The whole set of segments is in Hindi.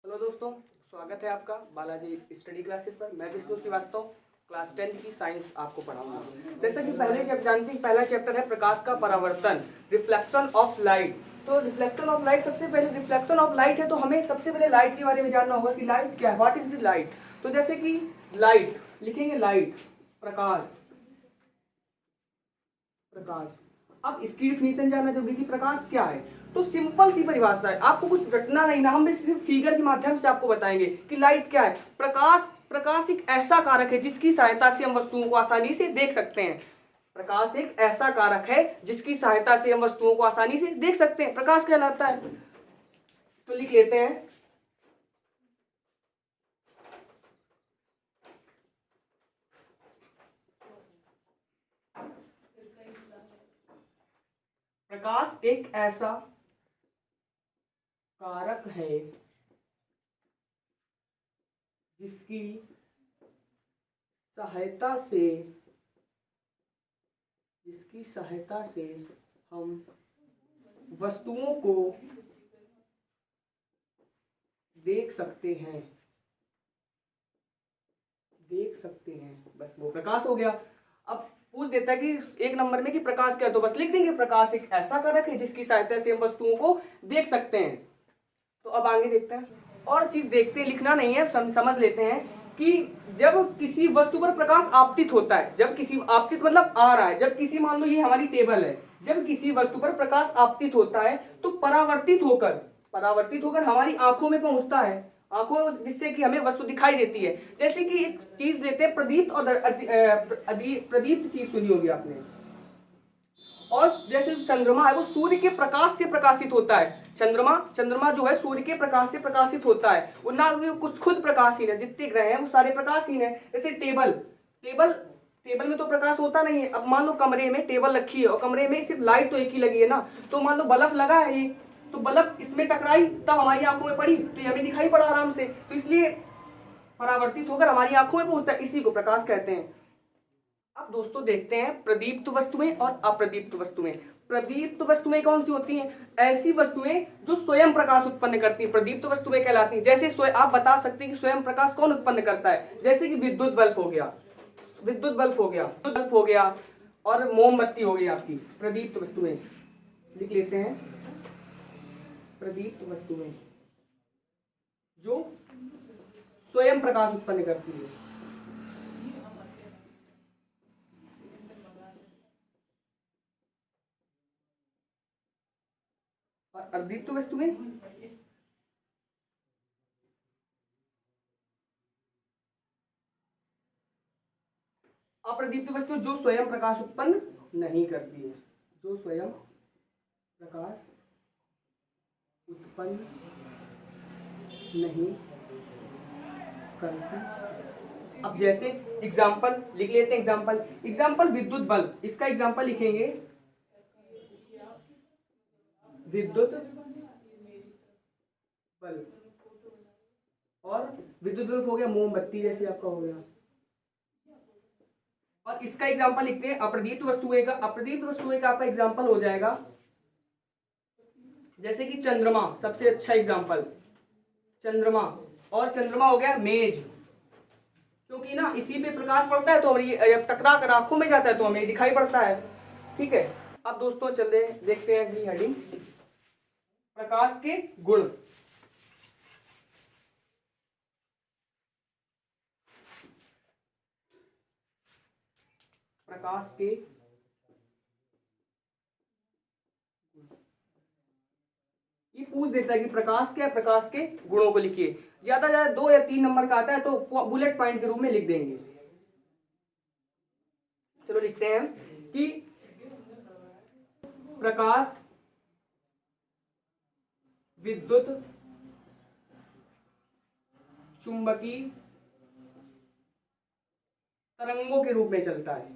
हेलो दोस्तों, स्वागत है आपका बालाजी स्टडी क्लासेस पर। मैं विष्णु श्रीवास्तव क्लास 10th की साइंस आपको पढ़ाऊंगा। जैसा कि पहले चैप्टर जानते हैं, पहला चैप्टर है प्रकाश का परावर्तन, रिफ्लेक्शन ऑफ लाइट। तो रिफ्लेक्शन ऑफ लाइट, सबसे पहले रिफ्लेक्शन ऑफ लाइट है तो हमें सबसे पहले लाइट के बारे में जानना होगा कि लाइट क्या है, व्हाट इज द लाइट। तो जैसे कि लाइट लिखेंगे, लाइट प्रकाश, प्रकाश। अब इसकी डिफिनीशन जानना जरूरी कि प्रकाश क्या है। तो सिंपल सी परिभाषा है, आपको कुछ रटना नहीं ना, हम सिर्फ फिगर के माध्यम से आपको बताएंगे कि लाइट क्या है। प्रकाश, प्रकाश एक ऐसा कारक है जिसकी सहायता से हम वस्तुओं को आसानी से देख सकते हैं। प्रकाश एक ऐसा कारक है जिसकी सहायता से हम वस्तुओं को आसानी से देख सकते हैं, प्रकाश कहलाता है। तो लिख लेते हैं, प्रकाश एक ऐसा कारक है जिसकी सहायता से हम वस्तुओं को देख सकते हैं, बस वो प्रकाश हो गया। अब पूछ देता है कि एक नंबर में कि प्रकाश क्या है, तो बस लिख देंगे प्रकाश एक ऐसा कारक है जिसकी सहायता से हम वस्तुओं को देख सकते हैं। तो अब आगे देखते हैं, और चीज देखते हैं, लिखना नहीं है, समझ लेते हैं कि जब किसी वस्तु पर प्रकाश आपतित होता है, जब किसी आपतित मतलब आ रहा है, जब किसी, मान लो ये हमारी टेबल है, जब किसी वस्तु पर प्रकाश आपतित होता है तो परावर्तित होकर हमारी आंखों में पहुंचता है, आंखों, जिससे कि हमें वस्तु दिखाई देती है। जैसे कि एक चीज लेते हैं, प्रदीप्त और प्रदीप्त चीज सुनी होगी आपने। और जैसे चंद्रमा है वो सूर्य के प्रकाश से प्रकाशित होता है। चंद्रमा जो है सूर्य के प्रकाश से प्रकाशित होता है। वो ना कुछ खुद प्रकाशहीन है, जितने ग्रह हैं वो सारे प्रकाशहीन है। जैसे टेबल में तो प्रकाश होता नहीं है। अब मान लो कमरे में टेबल रखी है और कमरे में सिर्फ लाइट तो एक ही लगी है ना, तो मान लो बल्ब लगा है, ये तो बल्ब इसमें टकराई तब हमारी आंखों में पड़ी तो ये हमें दिखाई पड़ा आराम से, तो इसलिए परावर्तित होकर हमारी आंखों में पहुंचता है, इसी को प्रकाश कहते हैं। अब दोस्तों देखते हैं प्रदीप्त वस्तुएं और अप्रदीप्त वस्तुएं। प्रदीप्त वस्तुएं कौन सी होती हैं? ऐसी वस्तुएं जो स्वयं प्रकाश उत्पन्न करती हैं, प्रदीप्त वस्तुएं कहलाती हैं। जैसे आप बता सकते हैं कि स्वयं प्रकाश कौन उत्पन्न करता है, जैसे कि विद्युत बल्ब हो गया और मोमबत्ती हो गई, आपकी प्रदीप्त वस्तुएं। लिख लेते हैं, प्रदीप्त वस्तुएं जो स्वयं प्रकाश उत्पन्न करती है। और अप्रदीप्त वस्तुएं जो स्वयं प्रकाश उत्पन्न नहीं करती है, जो स्वयं प्रकाश उत्पन्न नहीं करती। अब जैसे एग्जाम्पल लिख लेते हैं, एग्जाम्पल विद्युत बल्ब, इसका एग्जाम्पल लिखेंगे विद्युत बल्ब। और विद्युत बल्ब हो गया मोमबत्ती, जैसे आपका हो गया। और इसका एग्जांपल लिखते हैं अप्रदीप्त वस्तुएं का आपका एग्जांपल हो जाएगा जैसे कि चंद्रमा, सबसे अच्छा एग्जांपल चंद्रमा। और चंद्रमा हो गया मेज, क्योंकि ना इसी पे प्रकाश पड़ता है तो जब टकरा कर आंखों में जाता है तो हमें दिखाई पड़ता है। ठीक है, अब दोस्तों चलते देखते हैं अगली हेडिंग, प्रकाश के गुण। प्रकाश के ये पूछ देता है कि प्रकाश क्या है, प्रकाश के गुणों को लिखिए। ज्यादा से ज्यादा 2 या 3 नंबर का आता है तो बुलेट पॉइंट के रूप में लिख देंगे। चलो लिखते हैं कि प्रकाश विद्युत चुंबकीय तरंगों के रूप में चलता है,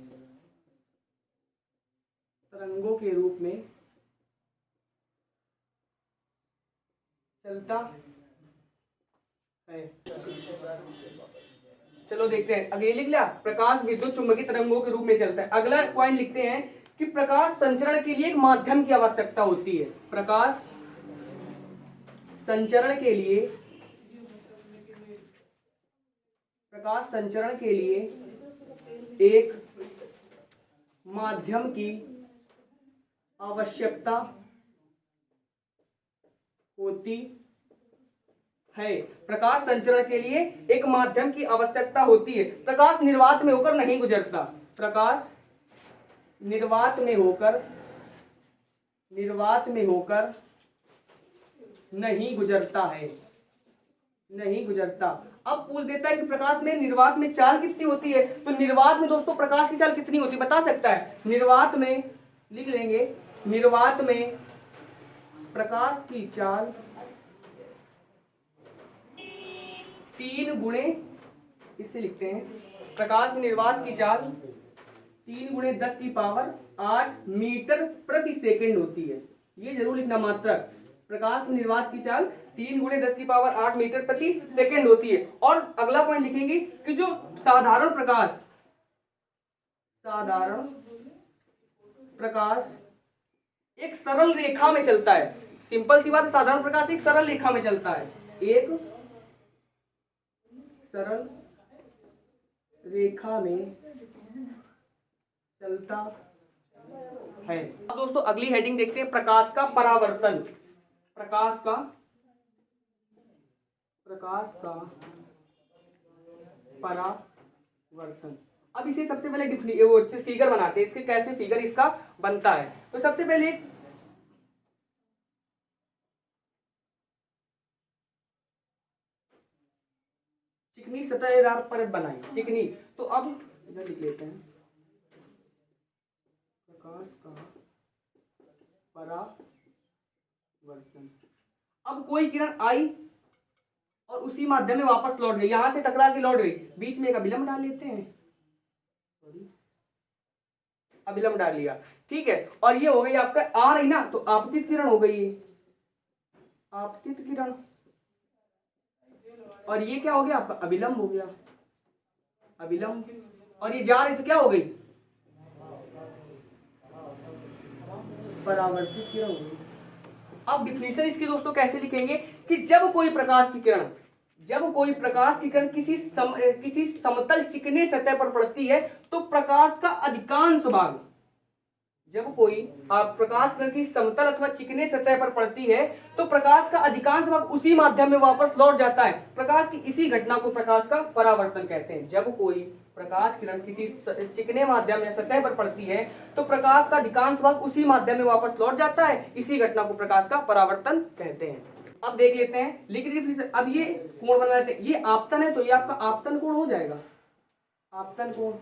तरंगों के रूप में चलता है। चलो देखते हैं, अगले लिख लिया, प्रकाश विद्युत चुंबकीय तरंगों के रूप में चलता है। अगला पॉइंट लिखते हैं कि प्रकाश संचरण के लिए एक माध्यम की आवश्यकता होती है। प्रकाश संचरण के लिए प्रकाश संचरण के लिए एक माध्यम की आवश्यकता होती है। प्रकाश संचरण के लिए एक माध्यम की आवश्यकता होती है। प्रकाश निर्वात में होकर नहीं गुजरता। प्रकाश निर्वात में होकर नहीं गुजरता है, नहीं गुजरता। अब पूछ देता है कि प्रकाश में निर्वात में चाल कितनी होती है। तो निर्वात में दोस्तों प्रकाश की चाल कितनी होती है बता सकता है। निर्वात में लिख लेंगे, निर्वात में प्रकाश की चाल 3 गुणे, इससे लिखते हैं प्रकाश निर्वात की चाल 3 गुणे 10 की पावर 8 मीटर प्रति सेकंड होती है। ये जरूर लिखना मात्रक। प्रकाश निर्वात की चाल 3 गुणे 10 की पावर 8 मीटर प्रति सेकंड होती है। और अगला पॉइंट लिखेंगे कि जो साधारण प्रकाश एक सरल रेखा में चलता है। सिंपल सी बात है, साधारण प्रकाश एक सरल रेखा में चलता है, एक सरल रेखा में चलता है। अब दोस्तों अगली हेडिंग देखते हैं, प्रकाश का परावर्तन। प्रकाश का परावर्तन। अब इसे सबसे पहले वो फिगर बनाते हैं, इसके कैसे फिगर इसका बनता है। तो सबसे पहले चिकनी सतहदार परत बनाई, चिकनी। तो अब इधर लिख लेते हैं प्रकाश का परावर्तन। अब कोई किरण आई और उसी माध्यम में वापस लौट गई, यहां से टकरा के लौट गई, बीच में एक अभिलंब डाल लेते हैं, अभिलंब डाल लिया, ठीक है। और ये हो गई आपका आ रही ना, तो आपतित किरण हो गई, आपतित किरण। और ये क्या हो गया आपका अभिलंब हो गया, अभिलंब। और ये जा रही तो क्या हो गई परावर्तित किरण हो गई। अब डिफिनेशन इसकी दोस्तों कैसे लिखेंगे कि जब कोई प्रकाश की किरण किसी समतल चिकने सतह पर पड़ती है तो प्रकाश का अधिकांश भाग, जब कोई प्रकाश किरण की समतल अथवा चिकने सतह पर पड़ती है तो प्रकाश का अधिकांश भाग उसी माध्यम में वापस लौट जाता है। प्रकाश की इसी घटना को प्रकाश का परावर्तन कहते हैं। जब कोई प्रकाश किरण किसी चिकने माध्यम या सतह पर पड़ती है तो प्रकाश का अधिकांश भाग उसी माध्यम में वापस लौट जाता है, इसी घटना को प्रकाश का परावर्तन कहते हैं। अब देख लेते हैं लिखित डिफिनेशन। अब ये कोण बना लेते हैं, ये आपतन है तो ये आपका आपतन कोण हो जाएगा, आपतन कोण,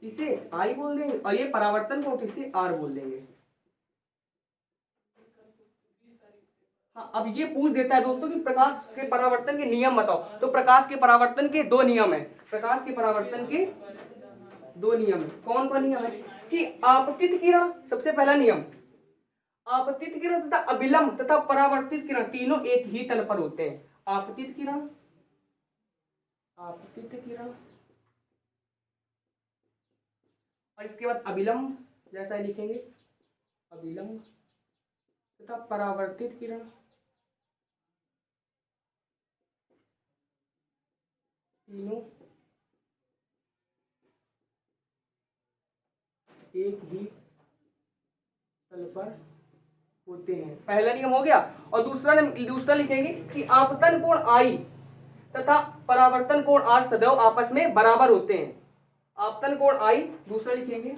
इसे आई बोल देंगे। और ये परावर्तन कोण, इसे आर बोल देंगे। हाँ, अब ये पूछ देता है दोस्तों कि प्रकाश के परावर्तन के नियम बताओ। तो प्रकाश के परावर्तन के 2 नियम है, प्रकाश के परावर्तन के 2 नियम है। कौन कौन नियम है कि आपतित किरण, सबसे पहला नियम, आपतित किरण तथा अभिलंब तथा परावर्तित किरण तीनों एक ही तल पर होते हैं। आपतित किरण, और इसके बाद अभिलंब, जैसा लिखेंगे अभिलंब तथा परावर्तित किरण तीनों एक ही तल पर होते हैं। पहला नियम हो गया। और दूसरा लिखेंगे कि आपतन कोण आई तथा परावर्तन कोण आर सदैव आपस में बराबर होते हैं। आपतन कोण आई, दूसरा लिखेंगे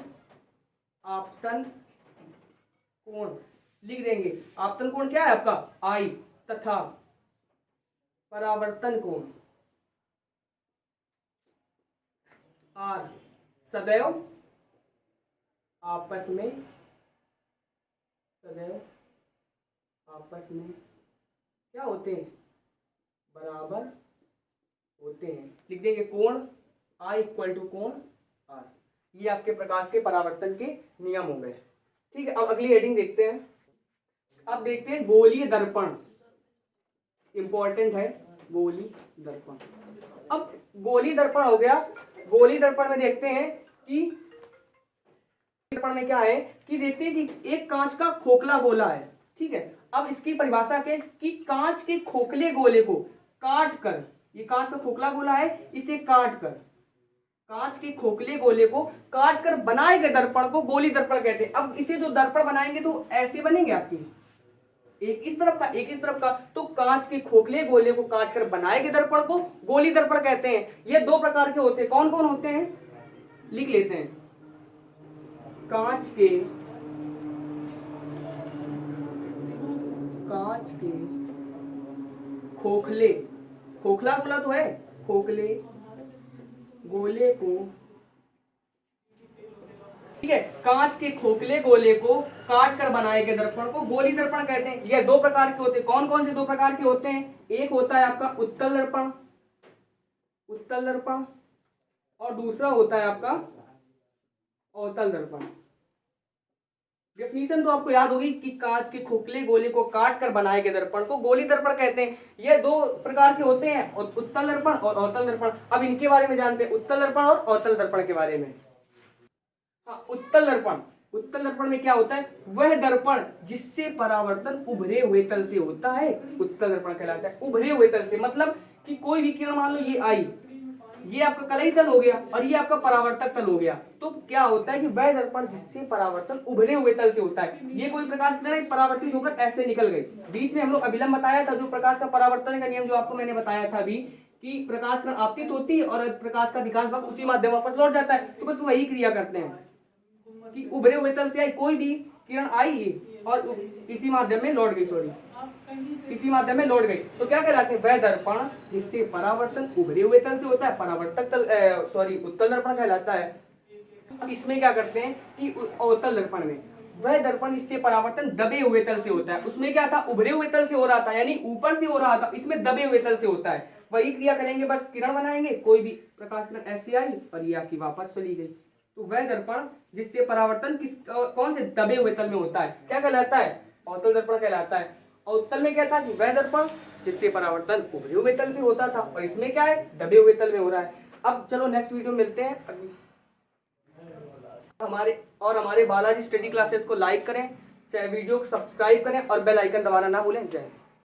आपतन कोण, लिख देंगे आपतन कोण क्या है आपका आई तथा परावर्तन कोण आर सदैव आपस में क्या होते हैं बराबर होते हैं। लिख देंगे कोण आई इक्वल टू कोण आर। ये आपके प्रकाश के परावर्तन के नियम हो गए, ठीक है। अब अगली हेडिंग देखते हैं। अब देखते हैं गोलीय दर्पण, इंपॉर्टेंट है गोलीय दर्पण। अब गोलीय दर्पण हो गया। गोलीय दर्पण में देखते हैं कि दर्पण में क्या है कि देखते हैं कि एक कांच का खोखला गोला है, ठीक है। अब इसकी परिभाषा के कि कांच के खोखले गोले को काट कर ये कांच का खोखला गोला है, इसे काट कर, कांच के खोखले गोले को काट कर बनाए गए दर्पण को गोली दर्पण कहते हैं। अब इसे जो दर्पण बनाएंगे तो ऐसे बनेंगे आपकी, एक इस तरफ का एक इस तरफ का, तो कांच के खोखले गोले को काट कर बनाए गए दर्पण को गोली दर्पण कहते हैं। ये दो प्रकार के होते हैं। कौन कौन होते हैं, लिख लेते हैं। कांच के खोखले, खोखला गोला तो है, खोखले गोले को, ठीक है, कांच के खोखले गोले को काट कर बनाए गए दर्पण को गोली दर्पण कहते हैं। ये दो प्रकार के होते हैं। कौन कौन से दो प्रकार के होते हैं, एक होता है आपका उत्तल दर्पण, उत्तल दर्पण, और दूसरा होता है आपका अवतल दर्पण। डेफिनेशन तो आपको याद होगी कि कांच के खोखले गोले को काट कर बनाए गए दर्पण को गोली दर्पण कहते हैं। ये दो प्रकार के होते हैं, उत्तल दर्पण और अवतल दर्पण। अब इनके बारे में जानते हैं, उत्तल दर्पण और अवतल दर्पण के बारे में। हाँ, उत्तल दर्पण, उत्तल दर्पण में क्या होता है, वह दर्पण जिससे परावर्तन उभरे हुए तल से होता है, उत्तल दर्पण कहलाता है। उभरे हुए तल से मतलब कि कोई भी किरण, मान लो ये आई, ये आपका कलई तल हो गया और ये आपका परावर्तक तल हो गया, तो क्या होता है कि वह दर्पण जिससे परावर्तन उभरे हुए तल से होता है। ये कोई प्रकाश किरण परावर्तित होकर ऐसे निकल गई। बीच में हम लोग अभिलंब बताया था, जो प्रकाश का परावर्तन का नियम जो आपको मैंने बताया था अभी, कि प्रकाश किरण आपतित होती है और प्रकाश का विकास भाग उसी माध्यम वापस लौट जाता है। तो बस वही क्रिया करते हैं कि उभरे हुए तल से आई कोई भी किरण आई और इसी माध्यम में लौट गई, सॉरी इसी माध्यम में लौट गई, तो क्या कहलाते हैं, वह दर्पण जिससे परावर्तन उभरे हुए तल से होता है, परावर्तक तल, सॉरी उत्तल दर्पण कहलाता है। अब इसमें क्या करते हैं कि अवतल दर्पण में वह दर्पण इससे परावर्तन दबे हुए तल से होता है। उसमें क्या था, उभरे हुए तल से हो रहा था, यानी ऊपर से हो रहा था, इसमें दबे हुए तल से होता है। वही क्रिया करेंगे, बस किरण बनाएंगे, कोई भी प्रकाश किरण ऐसी आई और ये आपकी वापस चली गई, तो वह दर्पण जिससे परावर्तन कौन से दबे हुए तल में होता है, क्या कहलाता है, अवतल दर्पण कहलाता है। और उत्तल में क्या था कि वह दर्पण जिससे परावर्तन उभरे हुए तल में होता था, और इसमें क्या है, दबे हुए तल में हो रहा है। अब चलो नेक्स्ट वीडियो मिलते हैं। हमारे बालाजी स्टडी क्लासेस को लाइक करें, वीडियो को सब्सक्राइब करें और बेल आइकन दबाना ना भूलें। जय हिंद।